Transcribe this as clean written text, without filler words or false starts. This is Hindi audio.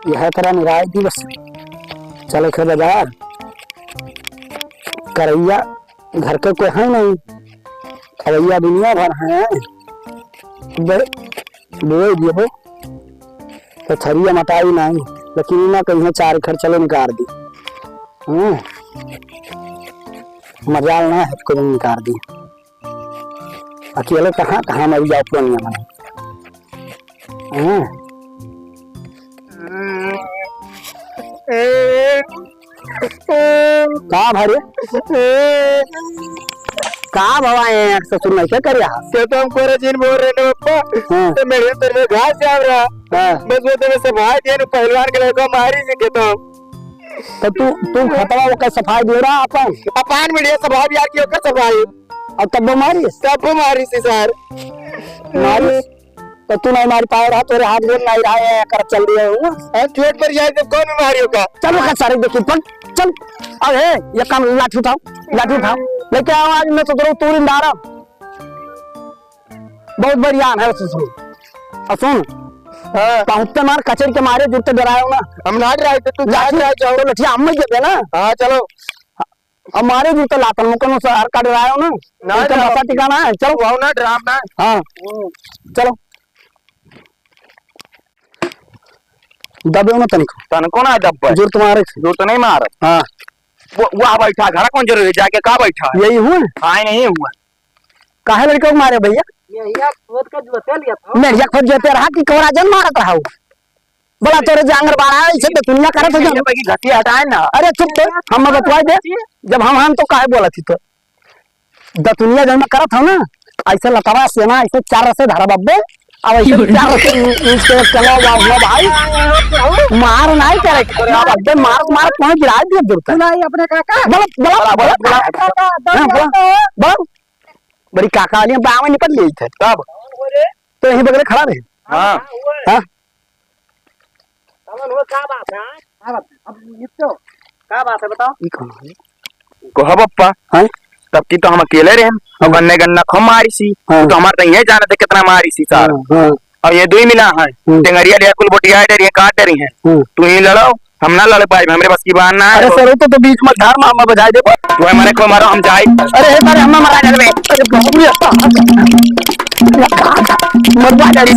यह तरह निराय दिवस चले खे बाजार करैया घर के कोई है नहीं, खवैया दुनिया भर है। बोए दिए तो थरिया मटाई नहीं, लेकिन ना कहीं चार घर चलो निकाल दी। मजाल ना है को निकाल दी। अकेले कहाँ कहाँ मरी जाओ पुरानिया में। का भरे का भवाए ससुर नहीं क्या कर रहा से तो हम कोरेजिन बोल रहे हैं पप्पा। तो मेरे तेरे घास जा रहा बस वो तेरे सफाई दिए ना पहलवान के लड़का मारी से के तो तू खतरा वो का सफाई दे रहा अपन मीडिया सफाई यार की का सफाई और तब मारी से सर मारी तो तू नहीं मारी पाए रहा, तेरे हाथ जोड़ नहीं रहा है कर चल दिया हूँ चोट पर जाए तो कौन बीमारी होगा। चलो का सारे देखिए पर चल अरे ये काम लाठी उठाओ लेके आओ आज मैं तो तू इंदारा बहुत बढ़िया है ससुर। सुन पहुंचते मार कचर के मारे जुटते डराए ना हम ना डराए तू जाओ लठिया हम ही दे ना। हाँ चलो अब मारे जूते लातन मुकन से हर का डराए ना ना ठिकाना है। चलो वाओ ना ड्राम ना। हाँ चलो दबे ना तनको ना दब जोर तुम्हारे जोर तो नहीं मार। हाँ वो बैठा घर कौन जरूरी जाके कहाँ बैठा यही हुआ हाँ नहीं हुआ काहे लड़के को मारे भैया मेरिया खोज जेते रहा कि कोरा जन मारत रहा बोला तेरे जांगर बाड़ा ऐसे तो दुनिया करत हो जाए घटी हटाए ना। अरे चुप हम बतवाई दे जब हम तो काहे बोला थी तो दुनिया जन में करत हो ना ऐसे लतावा से ना ऐसे चार से धरा बब्बे अब ऐसे चार से नीचे चलो भाई मार नहीं करे अब अबे मार कौन गिरा दिया दूर नहीं अपने काका बोला बड़ी काका वाली बाव निकल गई थे तब तो यही बगल खड़ा रहे। हाँ हाँ क्या बात है बताओ कहा पप्पा हाँ तब की तो हम अकेले रहे हम गन्ने गन्ना खम मारी सी तो हमारे तो ये जाना था कितना मारी सी सार अब ये दो ही मिला है टेंगरिया लिया कुल बोटिया डरी है काट डरी है तू ही लड़ो हम ना लड़ पाए हमरे बस की बात ना है। अरे सर तो बीच में धार मामा बजाए दे तू हमारे को मारो हम जाए अरे तारे हम मारा जावे अरे बहुत ही अच्छा मरवा जा रही